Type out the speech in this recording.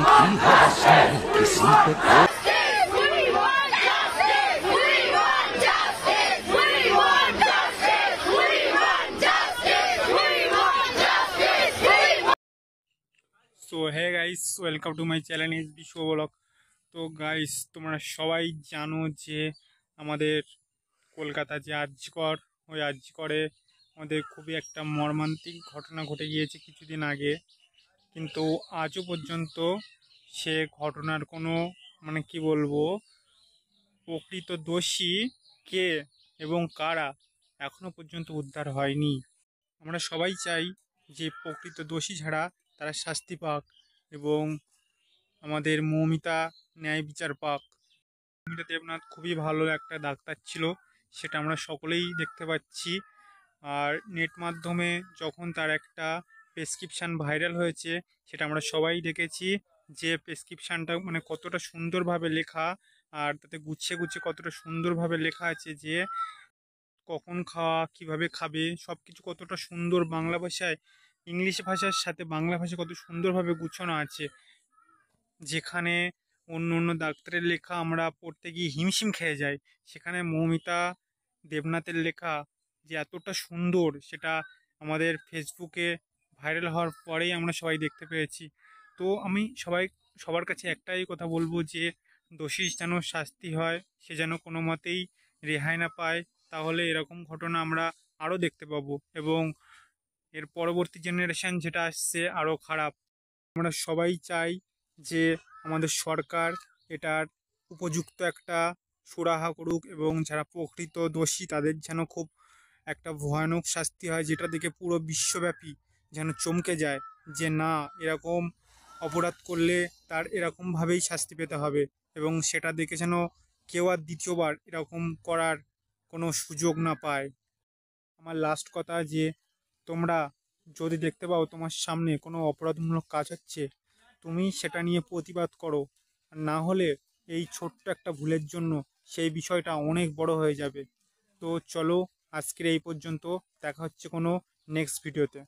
की हवस है किसी पे so hey guys, welcome to my channel is Bishwa blog. তো গাইস, তোমরা সবাই জানো যে আমাদের কলকাতা যে আরজিকর, ওই আরজিকরে আমাদের খুবই একটা মর্মান্তিক ঘটনা ঘটে গিয়েছে কিছুদিন আগে। কিন্তু আজও পর্যন্ত সে ঘটনার কোনো কি বলবো, প্রকৃত দোষী কে এবং কারা এখনো পর্যন্ত উদ্ধার হয়নি। আমরা সবাই চাই যে প্রকৃত দোষী ছাড়া তারা শাস্তি পাক এবং আমাদের মৌমিতা ন্যায় বিচার পাক। মৌমিতা দেবনাথ খুবই ভালো একটা ডাক্তার ছিল, সেটা আমরা সকলেই দেখতে পাচ্ছি। আর নেট মাধ্যমে যখন তার একটা প্রেসক্রিপশান ভাইরাল হয়েছে, সেটা আমরা সবাই দেখেছি যে প্রেসক্রিপশানটা কতটা সুন্দরভাবে লেখা, আর তাতে গুছিয়ে গুছিয়ে কতটা সুন্দরভাবে লেখা আছে যে কখন খাওয়া, কিভাবে খাবে, সব কিছু কতটা সুন্দর বাংলা ভাষায়, ইংলিশ ভাষার সাথে বাংলা ভাষা কত সুন্দরভাবে গুছানো আছে। যেখানে অন্য অন্য ডাক্তারের লেখা আমরা পড়তে গিয়ে হিমশিম খেয়ে যাই, সেখানে মৌমিতা দেবনাথের লেখা যে এতটা সুন্দর, সেটা আমাদের ফেসবুকে ভাইরাল হওয়ার পরেই আমরা সবাই দেখতে পেয়েছি। তো আমি সবার কাছে একটাই কথা বলবো যে দোষী যেন শাস্তি হয়, সে যেন কোনো মতেই রেহাই না পায়। তাহলে এরকম ঘটনা আমরা আরও দেখতে পাবো এবং এর পরবর্তী জেনারেশন যেটা আসছে আরও খারাপ। আমরা সবাই চাই যে আমাদের সরকার এটার উপযুক্ত একটা সুরাহা করুক এবং যারা প্রকৃত দোষী তাদের যেন খুব একটা ভয়ানক শাস্তি হয়, যেটা দেখে পুরো বিশ্বব্যাপী যেন চমকে যায় যে না, এরকম অপরাধ করলে তার এরকমভাবেই শাস্তি পেতে হবে, এবং সেটা দেখে যেন কেউ আর দ্বিতীয়বার এরকম করার কোনো সুযোগ না পায়। আমার লাস্ট কথা যে তোমরা যদি দেখতে পাও তোমার সামনে কোনো অপরাধমূলক কাজ হচ্ছে, তুমি সেটা নিয়ে প্রতিবাদ করো। আর না হলে এই ছোট্ট একটা ভুলের জন্য সেই বিষয়টা অনেক বড় হয়ে যাবে। তো চলো, আজকের এই পর্যন্ত, দেখা হচ্ছে কোনো নেক্সট ভিডিওতে।